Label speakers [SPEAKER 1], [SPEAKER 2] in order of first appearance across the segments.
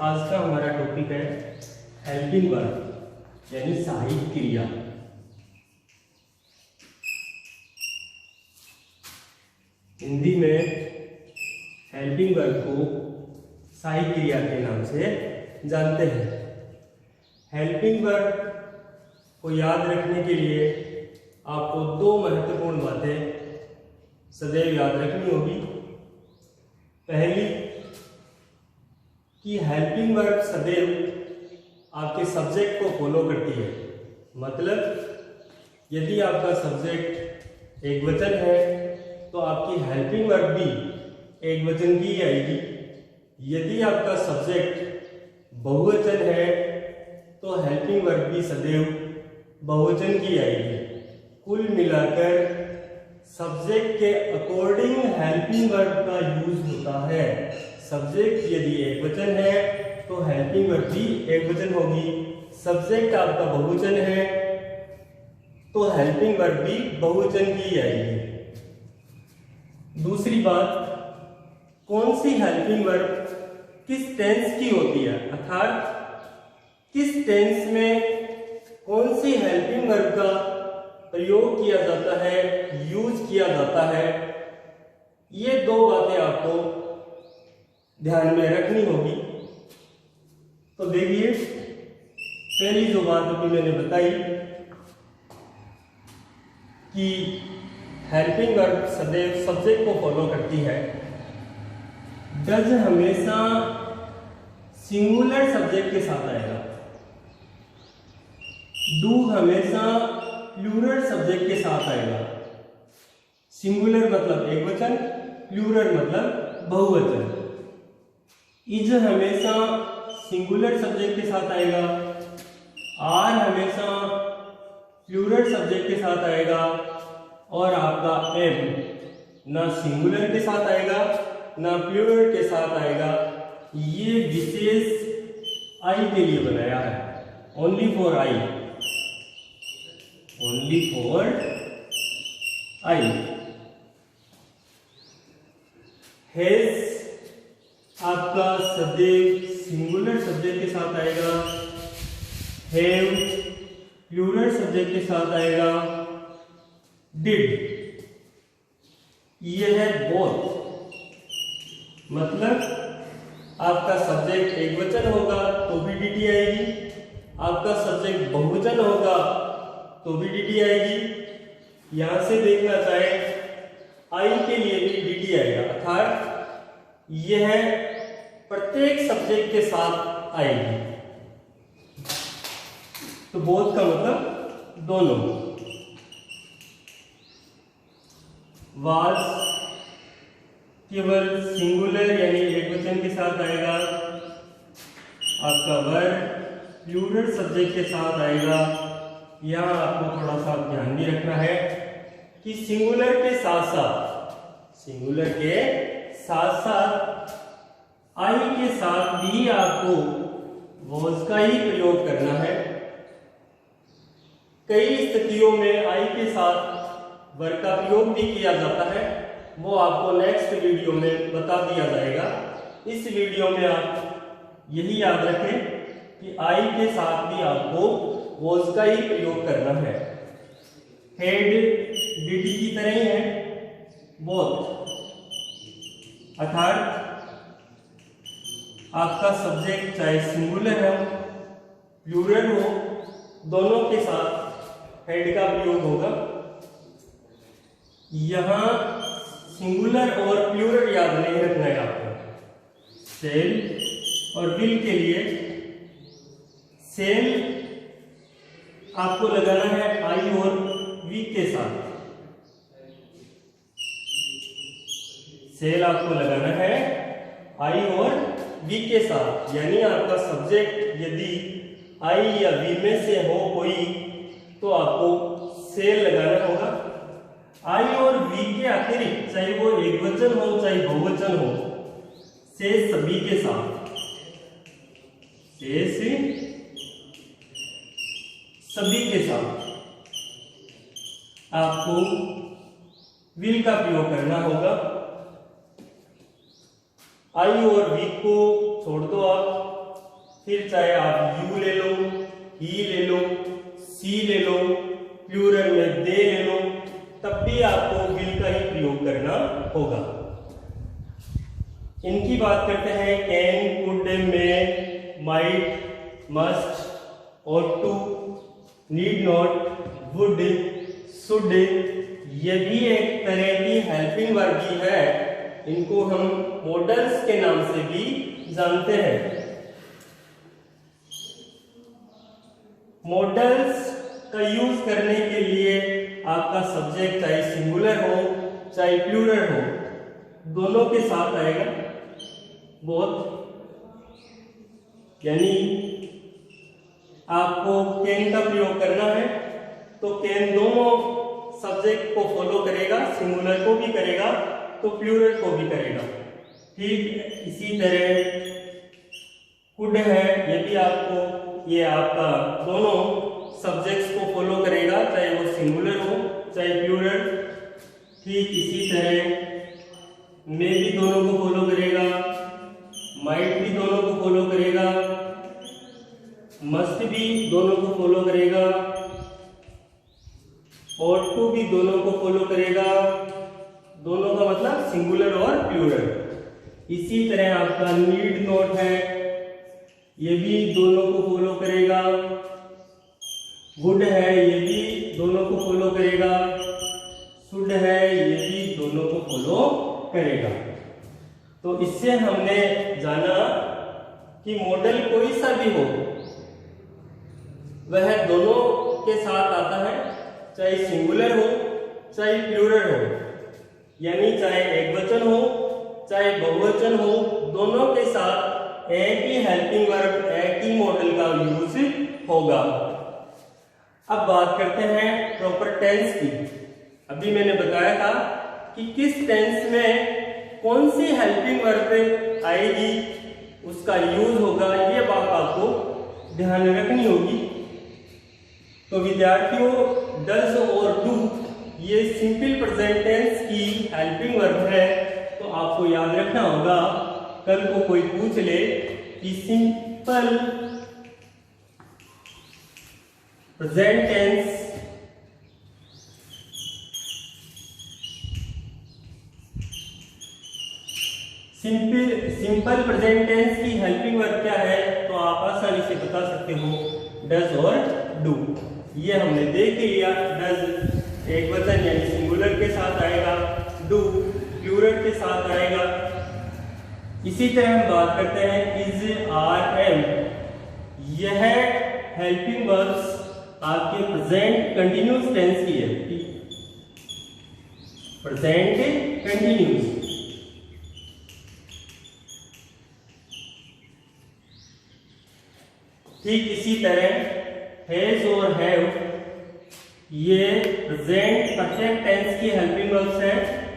[SPEAKER 1] आज का हमारा टॉपिक है हेल्पिंग वर्ब यानी सहायक क्रिया। हिंदी में हेल्पिंग वर्ब को सहायक क्रिया के नाम से जानते हैं। हेल्पिंग वर्ब को याद रखने के लिए आपको दो महत्वपूर्ण बातें सदैव याद रखनी होगी। पहली कि हेल्पिंग वर्ब सदैव आपके सब्जेक्ट को फॉलो करती है। मतलब यदि आपका सब्जेक्ट एक वचन है तो आपकी हेल्पिंग वर्ब भी एक वचन की आएगी। यदि आपका सब्जेक्ट बहुवचन है तो हेल्पिंग वर्ब भी सदैव बहुवचन की आएगी। कुल मिलाकर सब्जेक्ट के अकॉर्डिंग हेल्पिंग वर्ब का यूज होता है। सब्जेक्ट यदि एक वचन है तो हेल्पिंग वर्ब भी एक वचन होगी। सब्जेक्ट आपका बहुवचन है तो हेल्पिंग वर्ब भी बहुवचन की आएगी। दूसरी बात, कौन सी हेल्पिंग वर्ब किस टेंस की होती है, अर्थात किस टेंस में कौन सी हेल्पिंग वर्ब का प्रयोग किया जाता है, यूज किया जाता है, ये दो बातें आपको ध्यान में रखनी होगी। तो देखिए, पहली जो बात अभी मैंने बताई कि हेल्पिंग वर्ब सदैव सब्जेक्ट को फॉलो करती है। डज हमेशा सिंगुलर सब्जेक्ट के साथ आएगा। डू हमेशा प्लूरल सब्जेक्ट के साथ आएगा। सिंगुलर मतलब एक वचन, प्लूरल मतलब बहुवचन। इज हमेशा सिंगुलर सब्जेक्ट के साथ आएगा। आर हमेशा प्लूरल सब्जेक्ट के साथ आएगा। और आपका एम ना सिंगुलर के साथ आएगा ना प्लूरल के साथ आएगा। ये विशेष आई के लिए बनाया है, only for I, only for I. Has आपका सदैव सिंगुलर सब्जेक्ट के साथ आएगा। हैव प्लूरल सब्जेक्ट के साथ आएगा। डिड यह है बोथ, मतलब आपका सब्जेक्ट एक वचन होगा तो भी डीडी आएगी, आपका सब्जेक्ट बहुवचन होगा तो भी डीडी आएगी। यहां से देखना चाहे आई के लिए भी डीडी आएगा, अर्थात यह प्रत्येक सब्जेक्ट के साथ आएगी। तो बोथ का मतलब दोनों। वाज केवल सिंगुलर यानी एक वचन के साथ आएगा। आपका वर्ब प्लूरल सब्जेक्ट के साथ आएगा। यहां आपको थोड़ा सा ध्यान भी रखना है कि सिंगुलर के साथ साथ आई के साथ भी आपको वॉज का ही प्रयोग करना है। कई स्थितियों में आई के साथ वर्ब का प्रयोग भी किया जाता है, वो आपको नेक्स्ट वीडियो में बता दिया जाएगा। इस वीडियो में आप यही याद रखें कि आई के साथ भी आपको वॉज का ही प्रयोग करना है। हेड डीडी की तरह ही है, बोथ, अर्थात आपका सब्जेक्ट चाहे सिंगुलर हो प्लूरल हो, दोनों के साथ हेड का प्रयोग होगा। यहां सिंगुलर और प्लूरल याद नहीं रखना है आपको। सेल और विल के लिए सेल आपको लगाना है आई और वी के साथ। सेल आपको लगाना है आई और वी के साथ, यानी आपका सब्जेक्ट यदि आई या वी में से हो कोई तो आपको सेल लगाना होगा। आई और वी के अतिरिक्त चाहे वो एक वचन हो चाहे बहुवचन हो, से सभी के साथ, से सभी के साथ आपको विल का प्रयोग करना होगा। आई और वी को छोड़ दो आप, फिर चाहे आप यू ले लो, ही ले लो, सी ले लो, प्लूरल में दे ले लो, तब भी आपको विल का ही प्रयोग करना होगा। इनकी बात करते हैं can, could, may, might, must, ought to, need not, would, should, ये भी एक तरह की हेल्पिंग वर्ब ही है। इनको हम मॉडल्स के नाम से भी जानते हैं। मॉडल्स का यूज करने के लिए आपका सब्जेक्ट चाहे सिंगुलर हो चाहे प्लूरल हो, दोनों के साथ आएगा बोथ। यानी आपको कैन का प्रयोग करना है तो कैन दोनों सब्जेक्ट को फॉलो करेगा, सिंगुलर को भी करेगा तो प्लूरल को भी करेगा। ठीक इसी तरह कुड है, ये भी आपको, ये आपका दोनों सब्जेक्ट्स को फॉलो करेगा, चाहे वो सिंगुलर हो चाहे प्लूरल। ठीक इसी तरह मे भी दोनों को फॉलो करेगा, माइट भी दोनों को फॉलो करेगा, मस्ट भी दोनों को फॉलो करेगा, ought to भी दोनों को फॉलो करेगा। दोनों का मतलब सिंगुलर और प्लूरल। इसी तरह आपका नीड नॉट है, ये भी दोनों को फॉलो करेगा। वुड है, ये भी दोनों को फॉलो करेगा। शुड है, ये भी दोनों को फॉलो करेगा। तो इससे हमने जाना कि मॉडल कोई सा भी हो वह दोनों के साथ आता है, चाहे सिंगुलर हो चाहे प्लूरल हो, यानी चाहे एक वचन हो चाहे बहुवचन हो, दोनों के साथ एक ही हेल्पिंग वर्ब, एक ही मॉडल का यूज होगा। अब बात करते हैं प्रॉपर टेंस की। अभी मैंने बताया था कि किस टेंस में कौन सी हेल्पिंग वर्ब आएगी, उसका यूज होगा, ये बात आपको ध्यान रखनी होगी। तो विद्यार्थियों, डज और डू ये सिंपल प्रेजेंट टेंस की हेल्पिंग वर्ब है, तो आपको याद रखना होगा। कल को कोई पूछ ले कि simple present tense simple present tense की हेल्पिंग वर्ब क्या है, तो आप आसानी से बता सकते हो डज और डू। ये हमने देख लिया। डज एक वचन यानी सिंगुलर के साथ आएगा, डू प्लूरल के साथ आएगा। इसी तरह हम बात करते हैं इज, आर, एम। यह हेल्पिंग वर्ब्स आपके प्रेजेंट कंटिन्यूअस टेंस की है, प्रेजेंट कंटिन्यूअस। ठीक इसी तरह हैज और हैव ये प्रेजेंट परफेक्ट टेंस की हेल्पिंग वर्ब्स हैं।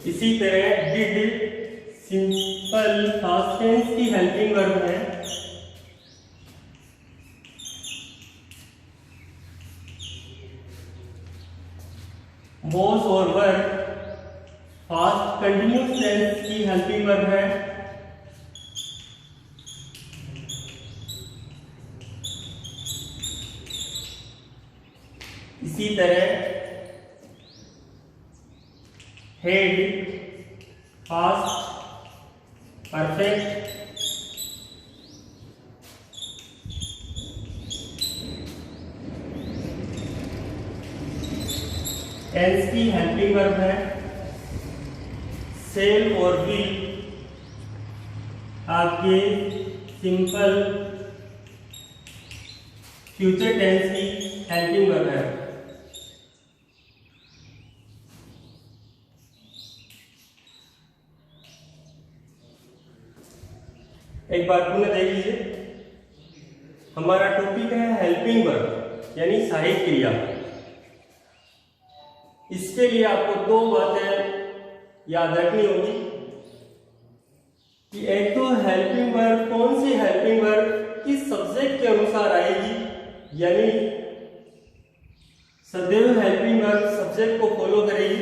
[SPEAKER 1] इसी तरह डिड सिंपल पास्ट टेंस की हेल्पिंग वर्ब है। वॉज और वर पास्ट कंटिन्यूअस टेंस की हेल्पिंग वर्ब है। इसी तरह हेड पास्ट परफेक्ट टेंस की हेल्पिंग वर्ब है। सेल और विल आपके सिंपल फ्यूचर टेंस की हेल्पिंग वर्ब है। एक बार पुनः देख लीजिए, हमारा टॉपिक है हेल्पिंग वर्ब यानी सहायक क्रिया। इसके लिए आपको दो बातें याद रखनी होगी कि एक तो हेल्पिंग वर्ब कौन सी हेल्पिंग वर्ब किस सब्जेक्ट के अनुसार आएगी, यानी सदैव हेल्पिंग वर्ब सब्जेक्ट को फॉलो करेगी।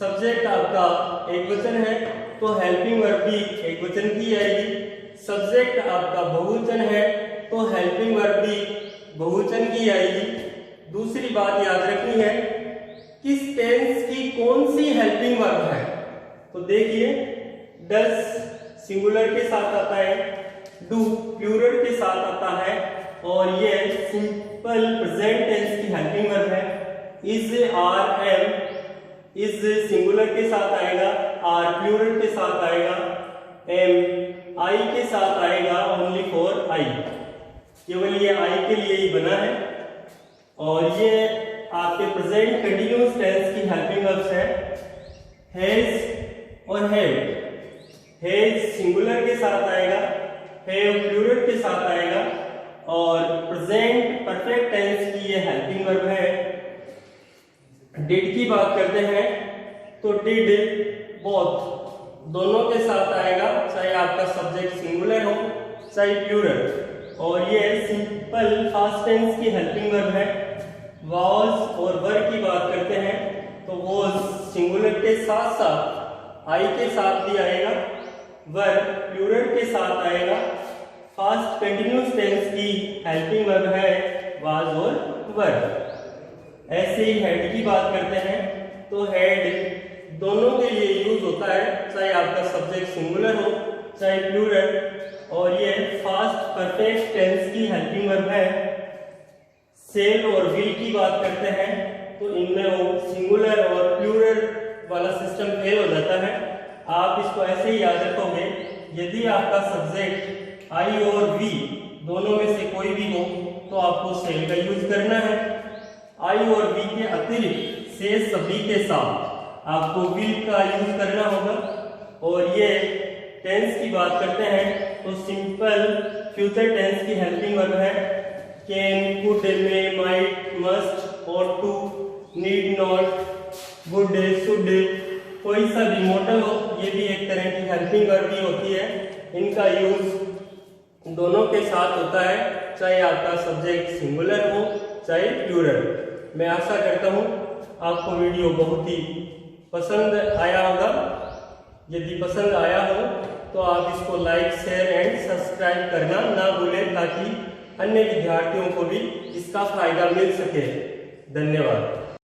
[SPEAKER 1] सब्जेक्ट आपका एक वचन है तो हेल्पिंग वर्ब भी एक वचन की आएगी। सब्जेक्ट आपका बहुवचन है तो हेल्पिंग वर्ब भी बहुवचन की आएगी। दूसरी बात याद रखनी है, किस टेंस की कौन सी हेल्पिंग वर्ब है। तो देखिए, डस सिंगुलर के साथ आता है, डू प्लूरल के साथ आता है, और ये सिंपल प्रेजेंट टेंस की हेल्पिंग वर्ब है। Is, are, am, is singular के साथ आएगा, आर प्लूरल के साथ आएगा, एम आई के साथ आएगा, ओनली फॉर आई, केवल ये आई के लिए ही बना है। और ये आपके प्रेजेंट कंटिन्यूअस टेंस की हेल्पिंग वर्ब्स है, हैज और हैव। हैज सिंगुलर के साथ आएगा, हैव प्लूरल के साथ आएगा, और प्रेजेंट परफेक्ट टेंस की ये हेल्पिंग वर्ब है। डिड की बात करते हैं तो डिड बोथ दोनों के साथ आएगा, चाहे आपका सब्जेक्ट सिंगुलर हो चाहे प्लूरल, और ये सिंपल पास्ट टेंस की हेल्पिंग वर्ब है। वाज और वर की बात करते हैं तो वाज सिंगुलर के साथ साथ आई के साथ भी आएगा, वर प्लूरल के साथ आएगा। पास्ट कंटिन्यूअस टेंस की हेल्पिंग वर्ब है वाज और वर। ऐसे ही हेड की बात करते हैं तो हेड दोनों के लिए यूज होता है, चाहे आपका सब्जेक्ट सिंगुलर हो चाहे प्लूरल, और ये फास्ट परफेक्ट टेंस की हेल्पिंग वर्ब है। सेल और विल की बात करते हैं तो इनमें वो सिंगुलर और प्लूरल वाला सिस्टम फेल हो जाता है। आप इसको ऐसे ही याद रखोगे, यदि आपका सब्जेक्ट आई और वी दोनों में से कोई भी हो तो आपको सेल का यूज करना है। आई और वी के अतिरिक्त से सभी के साथ आपको विल का यूज करना होगा। और ये टेंस की बात करते हैं तो सिंपल फ्यूचर टेंस की हेल्पिंग वर्ब है, can, could, may, might, must, ought to, need not, would, should, कोई सा भी मॉडल हो, ये भी एक तरह की हेल्पिंग वर्ब ही होती है। इनका यूज दोनों के साथ होता है, चाहे आपका सब्जेक्ट सिंगुलर हो चाहे प्लूरल। मैं आशा करता हूँ आपको वीडियो बहुत ही पसंद आया होगा। यदि पसंद आया हो तो आप इसको लाइक, शेयर एंड सब्सक्राइब करना ना भूलें, ताकि अन्य विद्यार्थियों को भी इसका फायदा मिल सके। धन्यवाद।